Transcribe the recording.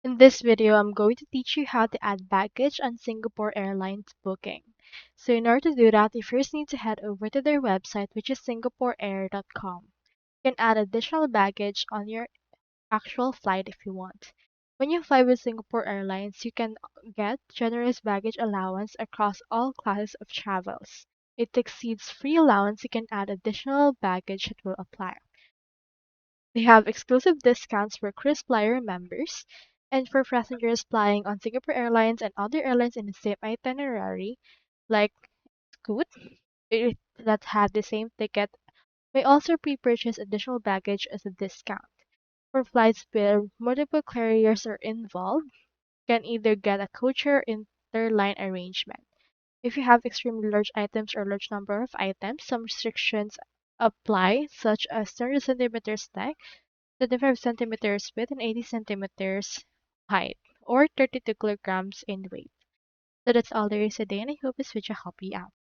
In this video, I'm going to teach you how to add baggage on Singapore Airlines booking. So in order to do that, you first need to head over to their website, which is singaporeair.com. You can add additional baggage on your actual flight if you want. When you fly with Singapore Airlines, you can get generous baggage allowance across all classes of travels. If it exceeds free allowance, you can add additional baggage that will apply. They have exclusive discounts for KrisFlyer members and for passengers flying on Singapore Airlines and other airlines in the same itinerary, like Scoot, that have the same ticket, may also pre-purchase additional baggage as a discount. For flights where multiple carriers are involved, you can either get a coach or interline arrangement. If you have extremely large items or large number of items, some restrictions apply, such as 30 centimeters neck, 25 centimeters width, and 80 centimeters height, or 32 kilograms in weight. So that's all there is today, and I hope this video helped you out.